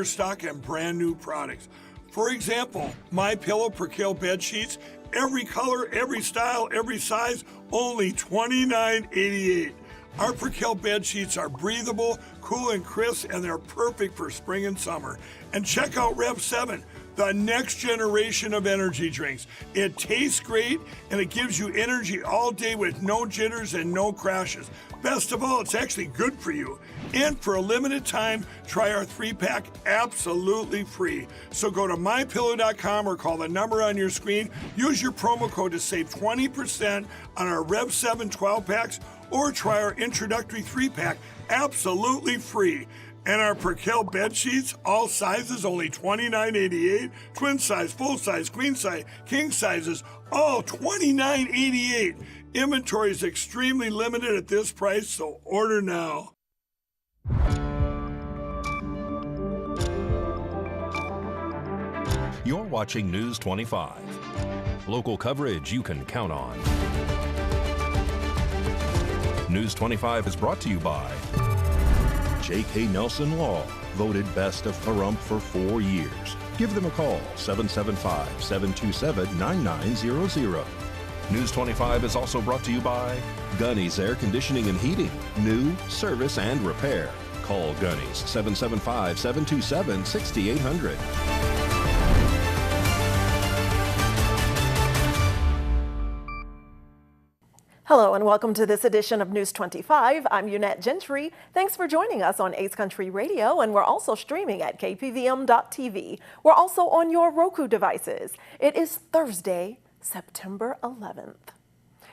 stock and brand new products. For example, My Pillow Percale bed sheets, every color, every style, every size, only $29.88. Our Percale bed sheets are breathable, cool and crisp, and they're perfect for spring and summer. And check out Rev 7, the next generation of energy drinks. It tastes great and it gives you energy all day with no jitters and no crashes. Best of all, it's actually good for you. And for a limited time, try our 3-pack absolutely free. So go to mypillow.com or call the number on your screen. Use your promo code to save 20% on our Rev 7 12-packs or try our introductory 3-pack absolutely free. And our Percale bed sheets, all sizes, only $29.88. Twin size, full size, queen size, king sizes, all $29.88. Inventory is extremely limited at this price, so order now. You're watching News 25. Local coverage you can count on. News 25 is brought to you by J.K. Nelson Law, voted best of Pahrump for 4 years. Give them a call, 775-727-9900. News 25 is also brought to you by Gunny's Air Conditioning and Heating, new, service, and repair. Call Gunny's, 775-727-6800. Hello and welcome to this edition of News 25. I'm Unette Gentry. Thanks for joining us on Ace Country Radio, and we're also streaming at KPVM.TV. We're also on your Roku devices. It is Thursday, September 11th.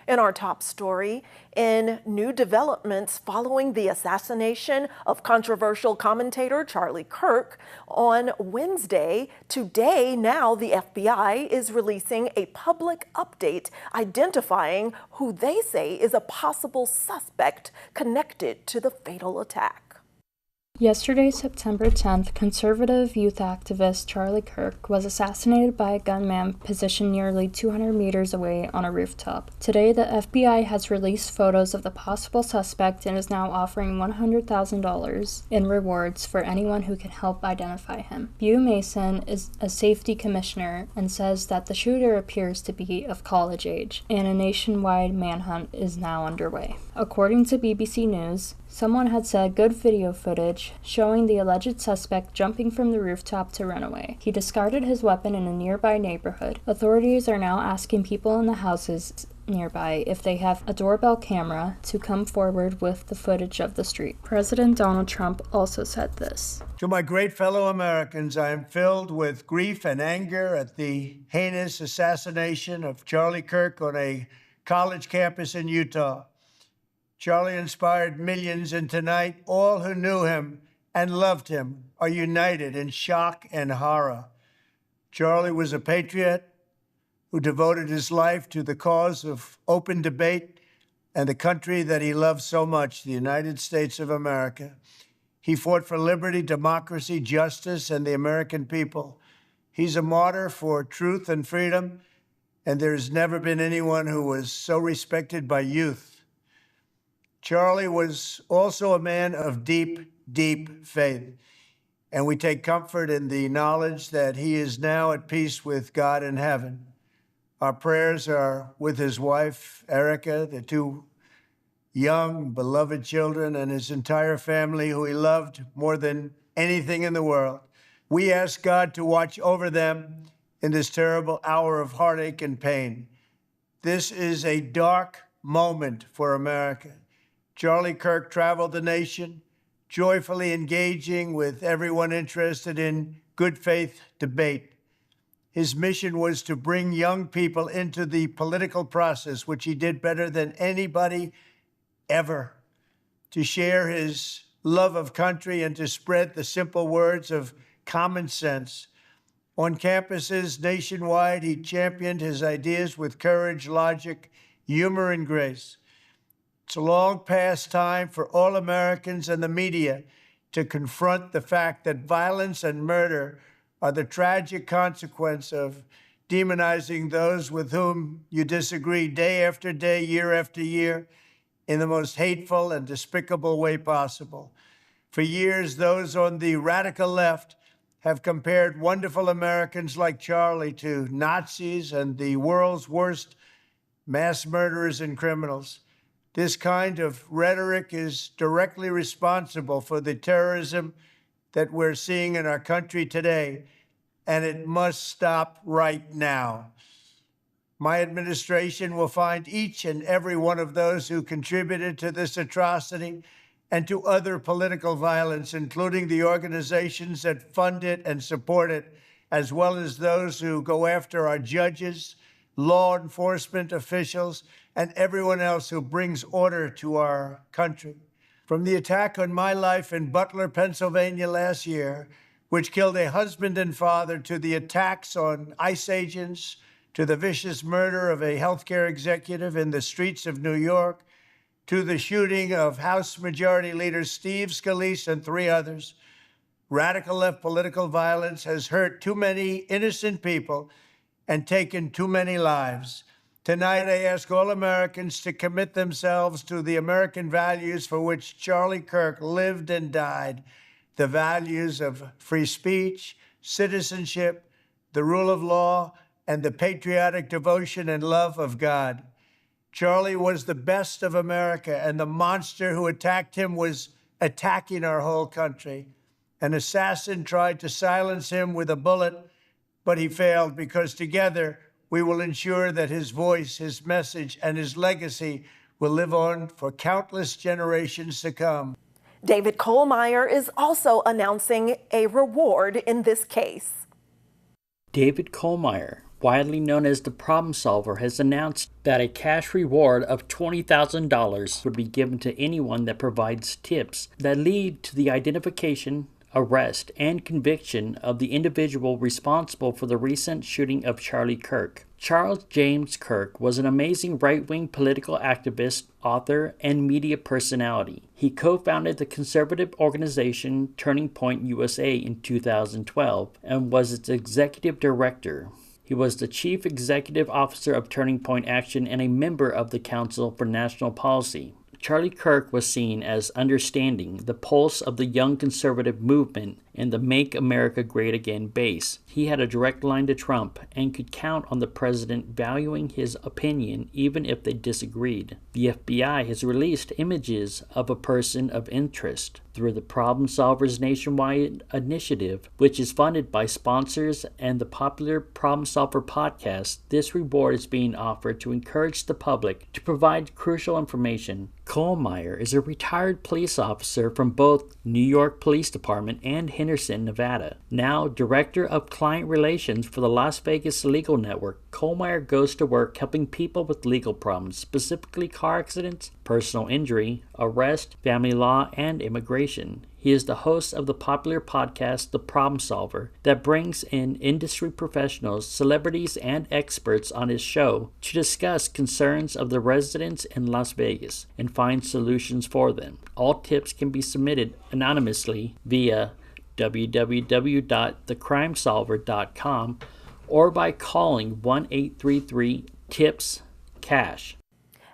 In our top story, in new developments following the assassination of controversial commentator Charlie Kirk on Wednesday, today now the FBI is releasing a public update identifying who they say is a possible suspect connected to the fatal attack. Yesterday, September 10th, conservative youth activist Charlie Kirk was assassinated by a gunman positioned nearly 200 meters away on a rooftop. Today, the FBI has released photos of the possible suspect and is now offering $100,000 in rewards for anyone who can help identify him. Beau Mason is a safety commissioner and says that the shooter appears to be of college age, and a nationwide manhunt is now underway. According to BBC News, someone had said good video footage showing the alleged suspect jumping from the rooftop to run away. He discarded his weapon in a nearby neighborhood. Authorities are now asking people in the houses nearby if they have a doorbell camera to come forward with the footage of the street. President Donald Trump also said this. To my great fellow Americans, I am filled with grief and anger at the heinous assassination of Charlie Kirk on a college campus in Utah. Charlie inspired millions, and tonight, all who knew him and loved him are united in shock and horror. Charlie was a patriot who devoted his life to the cause of open debate and the country that he loved so much, the United States of America. He fought for liberty, democracy, justice, and the American people. He's a martyr for truth and freedom, and there's never been anyone who was so respected by youth. Charlie was also a man of deep, deep faith, and we take comfort in the knowledge that he is now at peace with God in heaven. Our prayers are with his wife, Erica, the 2 young, beloved children, and his entire family, who he loved more than anything in the world. We ask God to watch over them in this terrible hour of heartache and pain. This is a dark moment for America. Charlie Kirk traveled the nation, joyfully engaging with everyone interested in good faith debate. His mission was to bring young people into the political process, which he did better than anybody ever, to share his love of country and to spread the simple words of common sense. On campuses nationwide, he championed his ideas with courage, logic, humor, and grace. It's a long past time for all Americans and the media to confront the fact that violence and murder are the tragic consequence of demonizing those with whom you disagree day after day, year after year, in the most hateful and despicable way possible. For years, those on the radical left have compared wonderful Americans like Charlie to Nazis and the world's worst mass murderers and criminals. This kind of rhetoric is directly responsible for the terrorism that we're seeing in our country today, and it must stop right now. My administration will find each and every one of those who contributed to this atrocity and to other political violence, including the organizations that fund it and support it, as well as those who go after our judges, law enforcement officials, and everyone else who brings order to our country. From the attack on my life in Butler, Pennsylvania last year, which killed a husband and father, to the attacks on ICE agents, to the vicious murder of a healthcare executive in the streets of New York, to the shooting of House Majority Leader Steve Scalise and 3 others, radical left political violence has hurt too many innocent people and taken too many lives. Tonight, I ask all Americans to commit themselves to the American values for which Charlie Kirk lived and died, the values of free speech, citizenship, the rule of law, and the patriotic devotion and love of God. Charlie was the best of America, and the monster who attacked him was attacking our whole country. An assassin tried to silence him with a bullet, but he failed, because together we will ensure that his voice, his message, and his legacy will live on for countless generations to come. David Kohlmeyer is also announcing a reward in this case. David Kohlmeyer, widely known as the Problem Solver, has announced that a cash reward of $20,000 would be given to anyone that provides tips that lead to the identification, arrest, and conviction of the individual responsible for the recent shooting of Charlie Kirk. Charles James Kirk was an amazing right-wing political activist, author, and media personality. He co-founded the conservative organization Turning Point USA in 2012 and was its executive director. He was the chief executive officer of Turning Point Action and a member of the Council for National Policy. Charlie Kirk was seen as understanding the pulse of the young conservative movement and the Make America Great Again base. He had a direct line to Trump and could count on the president valuing his opinion even if they disagreed. The FBI has released images of a person of interest through the Problem Solvers Nationwide initiative, which is funded by sponsors and the popular Problem Solver podcast. This reward is being offered to encourage the public to provide crucial information. Kohlmeyer is a retired police officer from both New York Police Department and Henderson, Nevada. Now Director of Client Relations for the Las Vegas Legal Network, Kohlmeyer goes to work helping people with legal problems, specifically car accidents, personal injury, arrest, family law, and immigration. He is the host of the popular podcast, The Problem Solver, that brings in industry professionals, celebrities, and experts on his show to discuss concerns of the residents in Las Vegas and find solutions for them. All tips can be submitted anonymously via www.thecrimesolver.com or by calling 1-833-TIPS-CASH.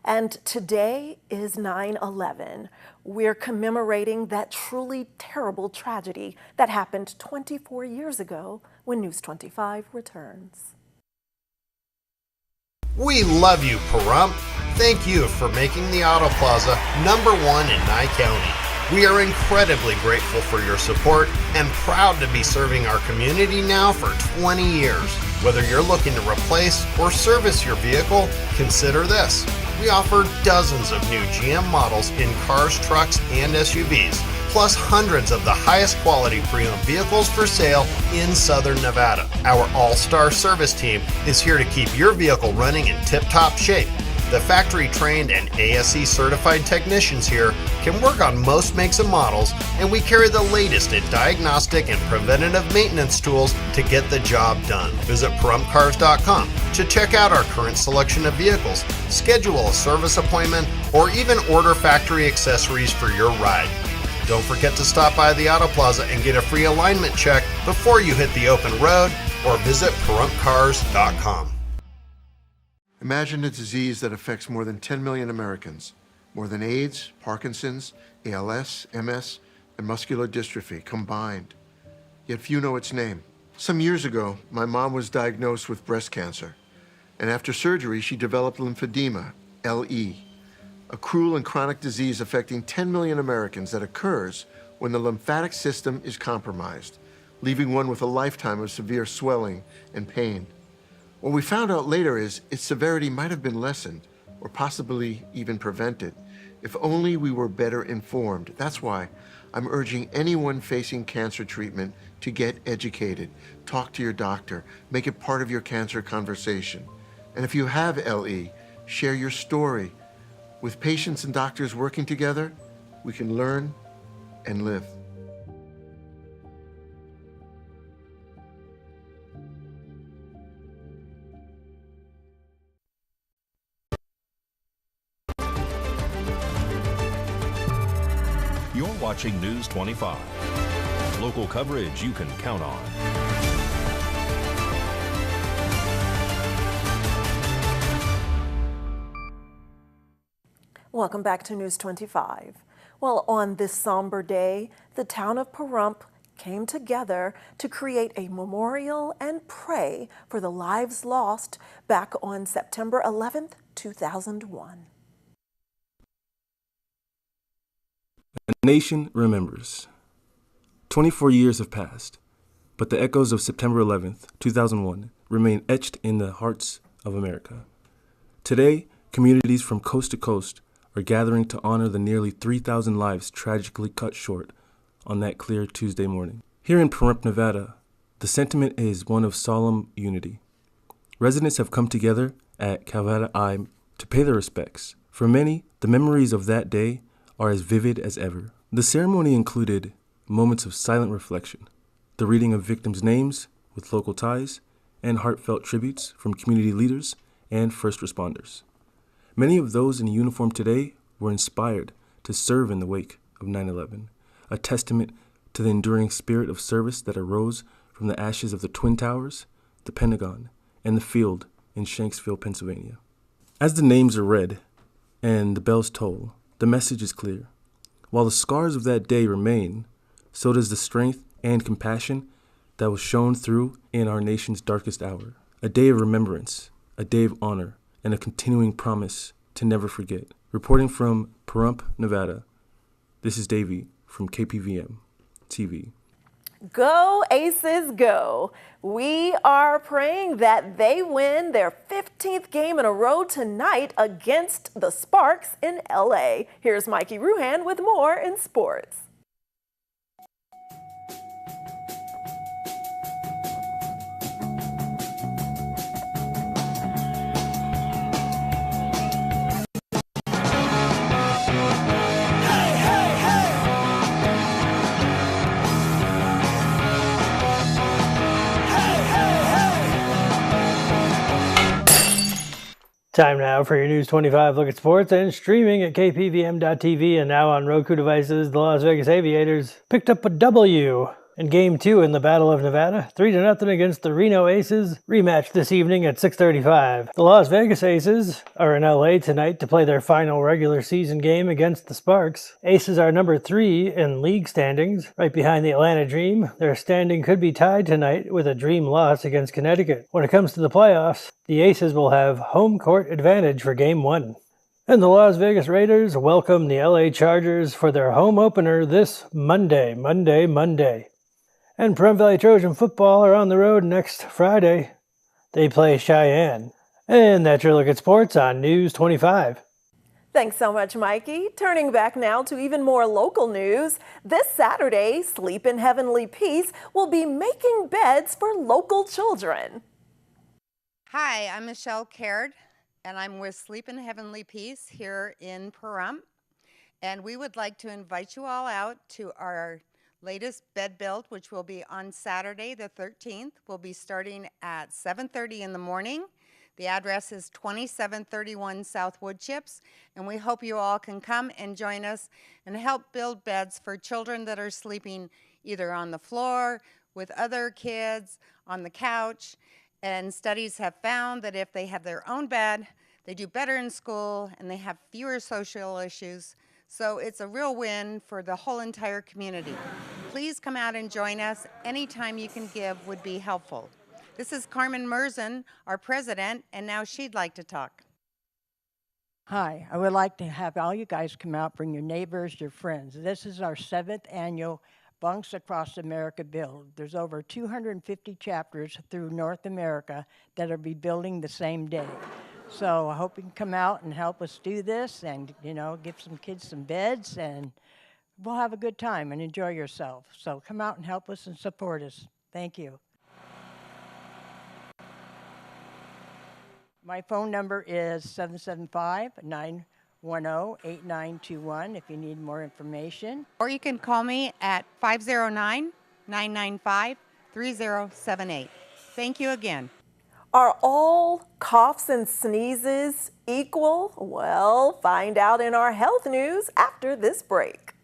And today is 9/11. We're commemorating that truly terrible tragedy that happened 24 years ago when News 25 returns. We love you, Pahrump. Thank you for making the Auto Plaza #1 in Nye County. We are incredibly grateful for your support and proud to be serving our community now for 20 years. Whether you're looking to replace or service your vehicle, consider this. We offer dozens of new GM models in cars, trucks, and SUVs, plus hundreds of the highest quality pre-owned vehicles for sale in Southern Nevada. Our all-star service team is here to keep your vehicle running in tip-top shape. The factory-trained and ASE certified technicians here can work on most makes and models, and we carry the latest in diagnostic and preventative maintenance tools to get the job done. Visit PahrumpCars.com to check out our current selection of vehicles, schedule a service appointment, or even order factory accessories for your ride. Don't forget to stop by the Auto Plaza and get a free alignment check before you hit the open road, or visit PahrumpCars.com. Imagine a disease that affects more than 10 million Americans, more than AIDS, Parkinson's, ALS, MS, and muscular dystrophy combined. yet few know its name. Some years ago, my mom was diagnosed with breast cancer, and after surgery, she developed lymphedema, LE, a cruel and chronic disease affecting 10 million Americans that occurs when the lymphatic system is compromised, leaving one with a lifetime of severe swelling and pain. What we found out later is its severity might have been lessened or possibly even prevented if only we were better informed. That's why I'm urging anyone facing cancer treatment to get educated. Talk to your doctor. Make it part of your cancer conversation. And if you have LE, share your story. With patients and doctors working together, we can learn and live. You're watching News 25. Local coverage you can count on. Welcome back to News 25. Well, on this somber day, the town of Pahrump came together to create a memorial and pray for the lives lost back on September 11th, 2001. A nation remembers. 24 years have passed, but the echoes of September 11th, 2001 remain etched in the hearts of America. Today, communities from coast to coast are gathering to honor the nearly 3,000 lives tragically cut short on that clear Tuesday morning. Here in Pahrump, Nevada, the sentiment is one of solemn unity. Residents have come together at Calvada I to pay their respects. For many, the memories of that day are as vivid as ever. The ceremony included moments of silent reflection, the reading of victims' names with local ties, and heartfelt tributes from community leaders and first responders. Many of those in uniform today were inspired to serve in the wake of 9/11, a testament to the enduring spirit of service that arose from the ashes of the Twin Towers, the Pentagon, and the field in Shanksville, Pennsylvania. As the names are read and the bells toll, the message is clear. While the scars of that day remain, so does the strength and compassion that was shown through in our nation's darkest hour. A day of remembrance, a day of honor, and a continuing promise to never forget. Reporting from Pahrump, Nevada, this is Davey from KPVM-TV. Go Aces, go. We are praying that they win their 15th game in a row tonight against the Sparks in LA. Here's Mikey Ruhan with more in sports. Time now for your News 25 look at sports and streaming at KPVM.TV and now on Roku devices. The Las Vegas Aviators picked up a W in Game 2 in the Battle of Nevada, 3-0 against the Reno Aces, rematch this evening at 6:35. The Las Vegas Aces are in LA tonight to play their final regular season game against the Sparks. Aces are number 3 in league standings, right behind the Atlanta Dream. Their standing could be tied tonight with a Dream loss against Connecticut. When it comes to the playoffs, the Aces will have home court advantage for Game 1. And the Las Vegas Raiders welcome the LA Chargers for their home opener this Monday. And Pahrump Valley Trojan football are on the road next Friday. They play Cheyenne. And that's your look at sports on News 25. Thanks so much, Mikey. Turning back now to even more local news. This Saturday, Sleep in Heavenly Peace will be making beds for local children. Hi, I'm Michelle Caird, and I'm with Sleep in Heavenly Peace here in Pahrump. And we would like to invite you all out to our latest bed build, which will be on Saturday the 13th. We'll be starting at 7:30 in the morning. The address is 2731 South Wood Chips, and we hope you all can come and join us and help build beds for children that are sleeping either on the floor, with other kids, on the couch. And studies have found that if they have their own bed, they do better in school and they have fewer social issues. So it's a real win for the whole entire community. please come out and join us. Any time you can give would be helpful. This is Carmen Merzen, our president, and now she'd like to talk. Hi, I would like to have all you guys come out, bring your neighbors, your friends. This is our 7th annual Bunks Across America build. There's over 250 chapters through North America that will be building the same day. So I hope you can come out and help us do this and, give some kids some beds, and we'll have a good time and enjoy yourself. So come out and help us and support us. Thank you. My phone number is 775-910-8921 if you need more information. Or you can call me at 509-995-3078. Thank you again. Are all coughs and sneezes equal? Well, find out in our health news after this break.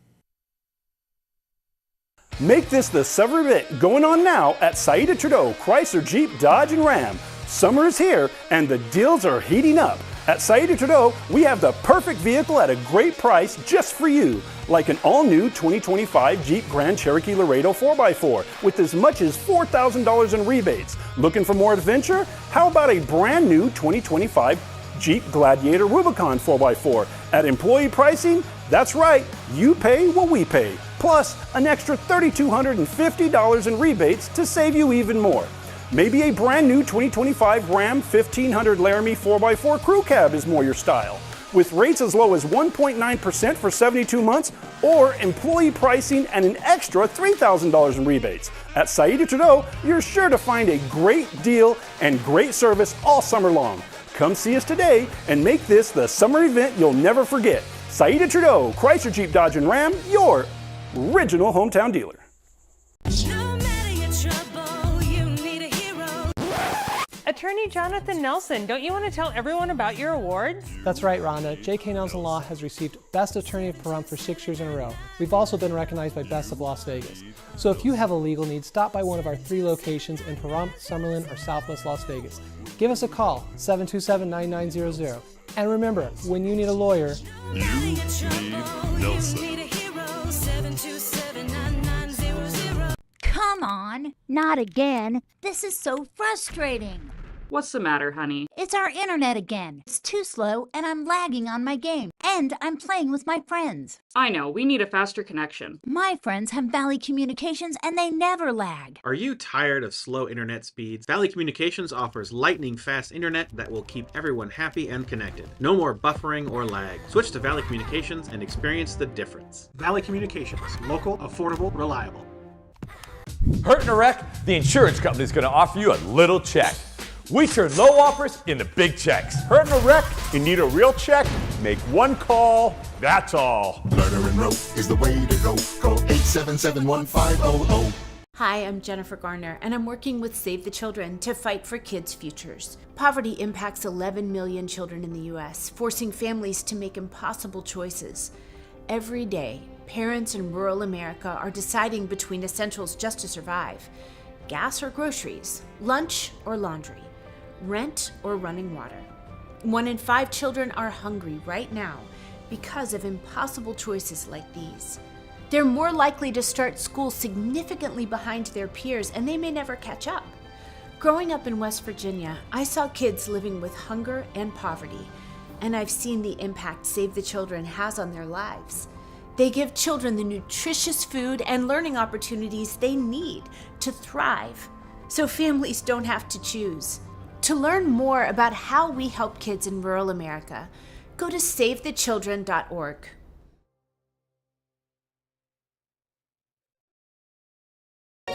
Make this the summer event going on now at Saida Trudeau Chrysler Jeep Dodge and Ram. Summer is here and the deals are heating up. At Saida Trudeau, we have the perfect vehicle at a great price just for you. Like an all-new 2025 Jeep Grand Cherokee Laredo 4x4 with as much as $4,000 in rebates. Looking for more adventure? How about a brand new 2025 Jeep Gladiator Rubicon 4x4 at employee pricing? That's right, you pay what we pay, plus an extra $3,250 in rebates to save you even more. Maybe a brand new 2025 Ram 1500 Laramie 4x4 Crew Cab is more your style, with rates as low as 1.9% for 72 months or employee pricing and an extra $3,000 in rebates. At Saida Trudeau, you're sure to find a great deal and great service all summer long. Come see us today and make this the summer event you'll never forget. Saida Trudeau, Chrysler Jeep Dodge and Ram, your original hometown dealer. Attorney Jonathan Nelson, don't you want to tell everyone about your awards? That's right, Rhonda. J.K. Nelson Law has received Best Attorney of Pahrump for 6 years in a row. We've also been recognized by Best of Las Vegas. So if you have a legal need, stop by one of our 3 locations in Pahrump, Summerlin, or Southwest Las Vegas. Give us a call, 727-9900. And remember, when you need a lawyer, you need Nelson. Come on, not again. This is so frustrating. What's the matter, honey? It's our internet again. It's too slow and I'm lagging on my game. And I'm playing with my friends. I know, we need a faster connection. My friends have Valley Communications and they never lag. Are you tired of slow internet speeds? Valley Communications offers lightning fast internet that will keep everyone happy and connected. No more buffering or lag. Switch to Valley Communications and experience the difference. Valley Communications, local, affordable, reliable. Hurt in a wreck? The insurance company is going to offer you a little check. We turn low offers into big checks. Hurt in a wreck? You need a real check? Make one call, that's all. Lerner and Rowe is the way to go. Call 877-1500. Hi, I'm Jennifer Garner, and I'm working with Save the Children to fight for kids' futures. Poverty impacts 11 million children in the U.S., forcing families to make impossible choices. Every day, parents in rural America are deciding between essentials just to survive: gas or groceries, lunch or laundry, rent or running water. 1 in 5 children are hungry right now because of impossible choices like these. They're more likely to start school significantly behind their peers, and they may never catch up. Growing up in West Virginia, I saw kids living with hunger and poverty, and I've seen the impact Save the Children has on their lives. They give children the nutritious food and learning opportunities they need to thrive, so families don't have to choose. To learn more about how we help kids in rural America, go to SaveTheChildren.org.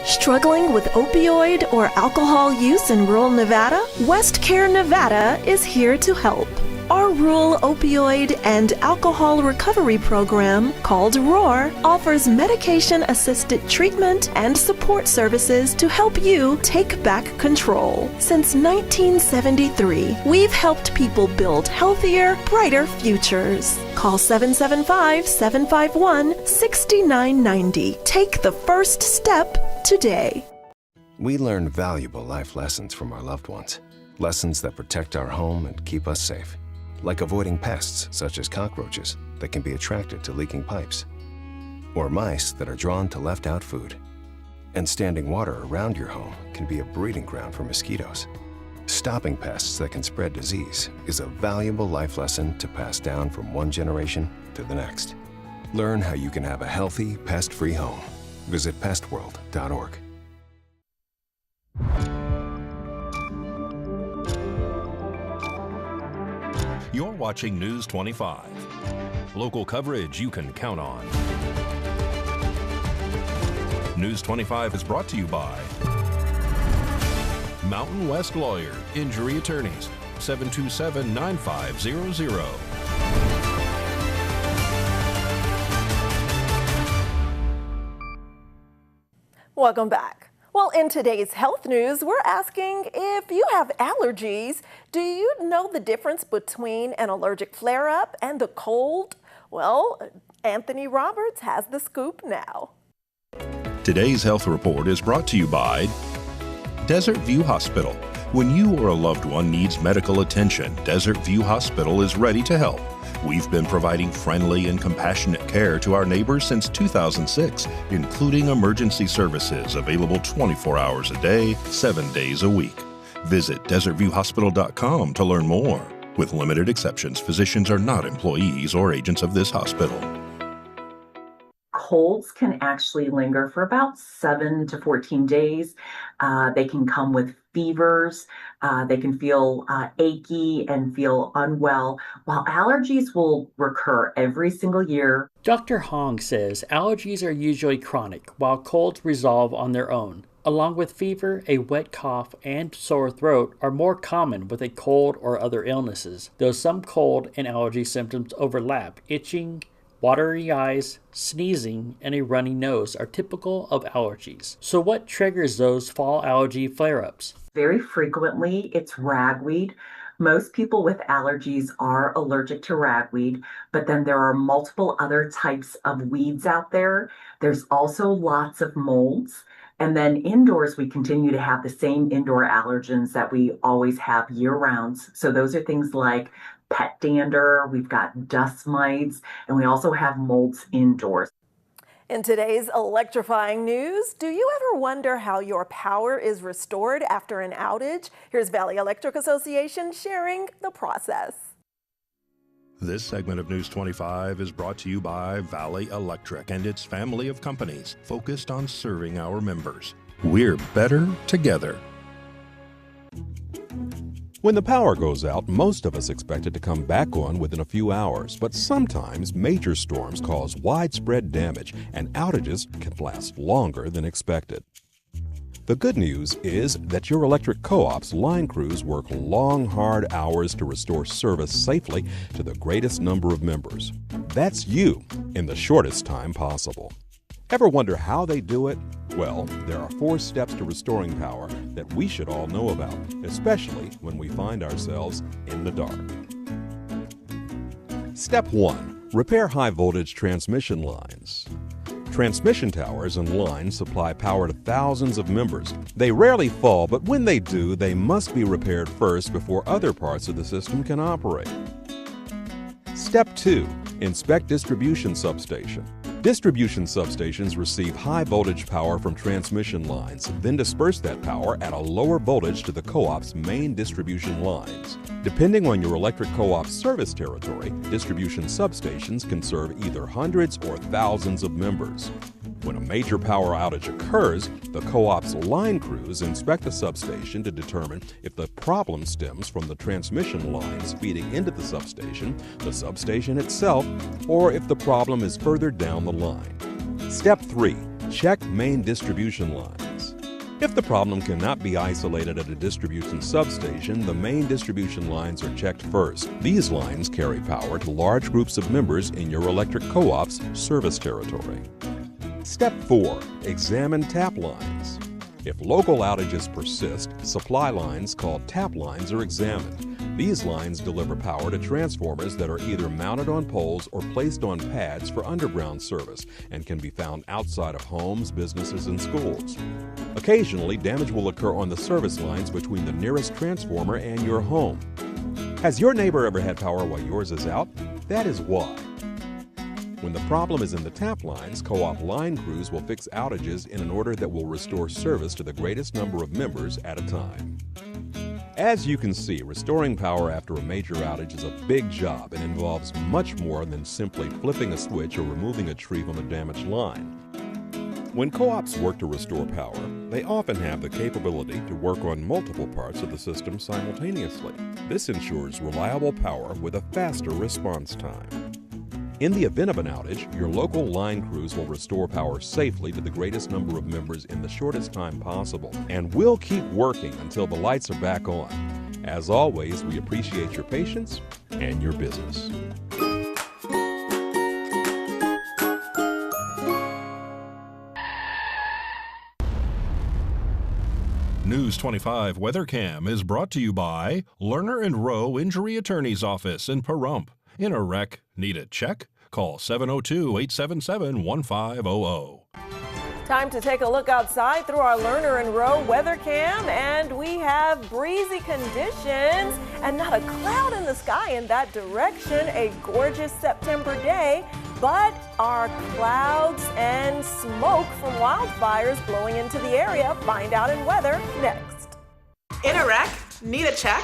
Struggling with opioid or alcohol use in rural Nevada? WestCare Nevada is here to help. Our rural opioid and alcohol recovery program, called ROAR, offers medication-assisted treatment and support services to help you take back control. Since 1973, we've helped people build healthier, brighter futures. Call 775-751-6990. Take the first step today. We learn valuable life lessons from our loved ones. Lessons that protect our home and keep us safe. Like avoiding pests such as cockroaches that can be attracted to leaking pipes. or mice that are drawn to left-out food. And standing water around your home can be a breeding ground for mosquitoes. Stopping pests that can spread disease is a valuable life lesson to pass down from one generation to the next. Learn how you can have a healthy, pest-free home. Visit pestworld.org. You're watching News 25. Local coverage you can count on. News 25 is brought to you by Mountain West Lawyer, Injury Attorneys, 727-9500. Welcome back. Well, in today's health news, we're asking if you have allergies, do you know the difference between an allergic flare-up and a cold? Well, Anthony Roberts has the scoop now. Today's health report is brought to you by Desert View Hospital. When you or a loved one needs medical attention, Desert View Hospital is ready to help. We've been providing friendly and compassionate care to our neighbors since 2006, including emergency services available 24 hours a day, 7 days a week. Visit desertviewhospital.com to learn more. With limited exceptions, physicians are not employees or agents of this hospital. Colds can actually linger for about 7 to 14 days. They can come with fevers. They can feel achy and feel unwell, while allergies will recur every single year. Dr. Hong says allergies are usually chronic, while colds resolve on their own. Along with fever, a wet cough, and sore throat are more common with a cold or other illnesses, though some cold and allergy symptoms overlap. Itching, watery eyes, sneezing, and a runny nose are typical of allergies. So what triggers those fall allergy flare-ups? Very frequently, it's ragweed. Most people with allergies are allergic to ragweed, but then there are multiple other types of weeds out there. There's also lots of molds. And then indoors, we continue to have the same indoor allergens that we always have year-round. So those are things like pet dander, we've got dust mites, and we also have molds indoors. In today's electrifying news, do you ever wonder how your power is restored after an outage? Here's Valley Electric Association sharing the process. This segment of News 25 is brought to you by Valley Electric and its family of companies focused on serving our members. We're better together. When the power goes out, most of us expect it to come back on within a few hours, but sometimes major storms cause widespread damage and outages can last longer than expected. The good news is that your electric co-op's line crews work long, hard hours to restore service safely to the greatest number of members. That's you in the shortest time possible. Ever wonder how they do it? Well, there are 4 steps to restoring power that we should all know about, especially when we find ourselves in the dark. Step 1. Repair high-voltage transmission lines. Transmission towers and lines supply power to thousands of members. They rarely fall, but when they do, they must be repaired first before other parts of the system can operate. Step 2. Inspect distribution substation. Distribution substations receive high-voltage power from transmission lines, then disperse that power at a lower voltage to the co-op's main distribution lines. Depending on your electric co-op's service territory, distribution substations can serve either hundreds or thousands of members. When a major power outage occurs, the co-op's line crews inspect the substation to determine if the problem stems from the transmission lines feeding into the substation itself, or if the problem is further down the line. Step 3. Check main distribution lines. If the problem cannot be isolated at a distribution substation, the main distribution lines are checked first. These lines carry power to large groups of members in your electric co-op's service territory. Step 4. Examine tap lines. If local outages persist, supply lines called tap lines are examined. These lines deliver power to transformers that are either mounted on poles or placed on pads for underground service and can be found outside of homes, businesses, and schools. Occasionally, damage will occur on the service lines between the nearest transformer and your home. Has your neighbor ever had power while yours is out? That is why. When the problem is in the tap lines, Co-op line crews will fix outages in an order that will restore service to the greatest number of members at a time. As you can see, restoring power after a major outage is a big job and involves much more than simply flipping a switch or removing a tree from a damaged line. When co-ops work to restore power, they often have the capability to work on multiple parts of the system simultaneously. This ensures reliable power with a faster response time. In the event of an outage, your local line crews will restore power safely to the greatest number of members in the shortest time possible, and we'll keep working until the lights are back on. As always, we appreciate your patience and your business. News 25 WeatherCam is brought to you by Lerner & Rowe Injury Attorney's Office in Pahrump. In a wreck, need a check? Call 702-877-1500. Time to take a look outside through our Lerner & Rowe weather cam, and we have breezy conditions and not a cloud in the sky in that direction. A gorgeous September day, but our clouds and smoke from wildfires blowing into the area. Find out in weather next. In a wreck, need a check?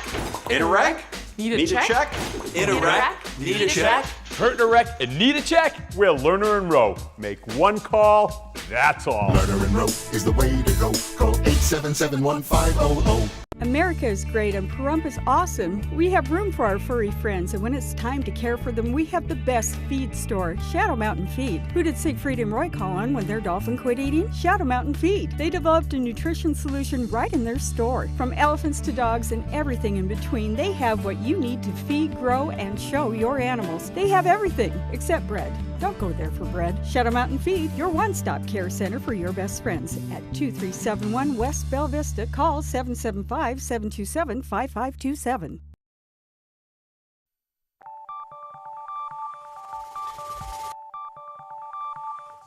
In a wreck? Need a check? In a wreck? Need a check? Hurt in a wreck and need a check? We're Lerner & Rowe. Make one call, that's all. Lerner & Rowe is the way to go. Call 877-1500. America is great and Pahrump is awesome. We have room for our furry friends, and when it's time to care for them, we have the best feed store, Shadow Mountain Feed. Who did Siegfried and Roy call on when their dolphin quit eating? Shadow Mountain Feed. They developed a nutrition solution right in their store. From elephants to dogs and everything in between, they have what you need to feed, grow, and show your animals. They have everything except bread. Don't go there for bread. Shadow Mountain Feed, your one-stop care center for your best friends. At 2371 West Bella Vista, call 775-727-5527.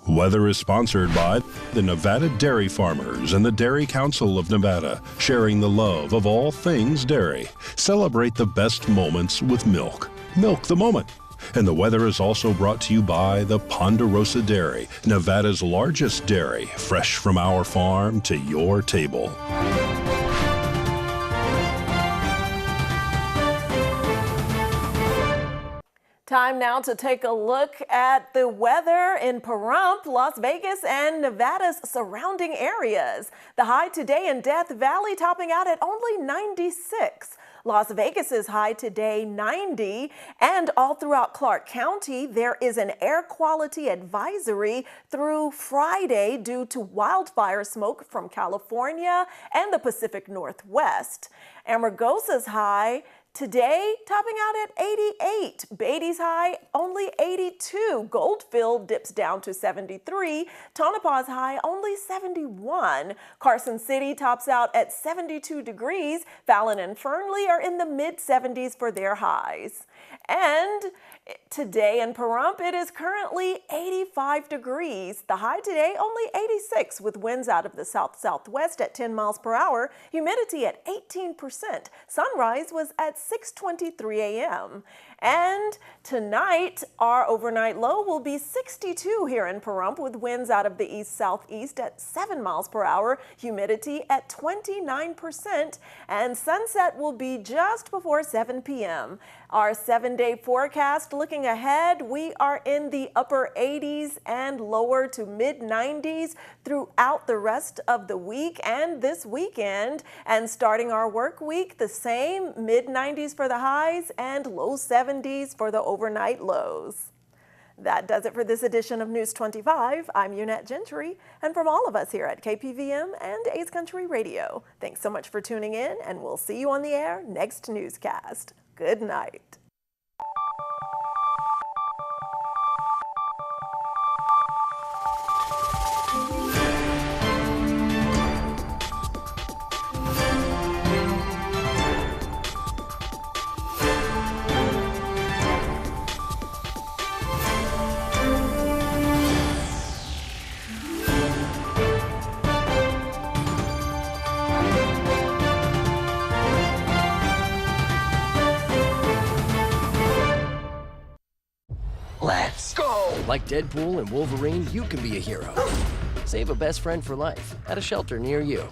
Weather is sponsored by the Nevada Dairy Farmers and the Dairy Council of Nevada, sharing the love of all things dairy. Celebrate the best moments with milk. Milk the moment. And the weather is also brought to you by the Ponderosa Dairy, Nevada's largest dairy, fresh from our farm to your table. Time now to take a look at the weather in Pahrump, Las Vegas, and Nevada's surrounding areas. The high today in Death Valley topping out at only 96. Las Vegas's high today 90, and all throughout Clark County there is an air quality advisory through Friday due to wildfire smoke from California and the Pacific Northwest. Amargosa's high today topping out at 88. Beatty's high only 82. Goldfield dips down to 73. Tonopah's high only 71. Carson City tops out at 72 degrees. Fallon and Fernley are in the mid-70s for their highs. And today in Pahrump, it is currently 85 degrees. The high today only 86 with winds out of the south-southwest at 10 miles per hour. Humidity at 18%. Sunrise was at 6:23 a.m. And tonight, our overnight low will be 62 here in Pahrump with winds out of the east-southeast at 7 miles per hour, humidity at 29%, and sunset will be just before 7 p.m. Our 7-day forecast looking ahead, we are in the upper 80s and lower to mid-90s throughout the rest of the week and this weekend. And starting our work week, the same mid-90s for the highs and low 70s for the overnight lows. That does it for this edition of News 25. I'm Unette Gentry, and from all of us here at KPVM and A's Country Radio, thanks so much for tuning in, and we'll see you on the air next newscast. Good night. Like Deadpool and Wolverine, you can be a hero. Save a best friend for life at a shelter near you.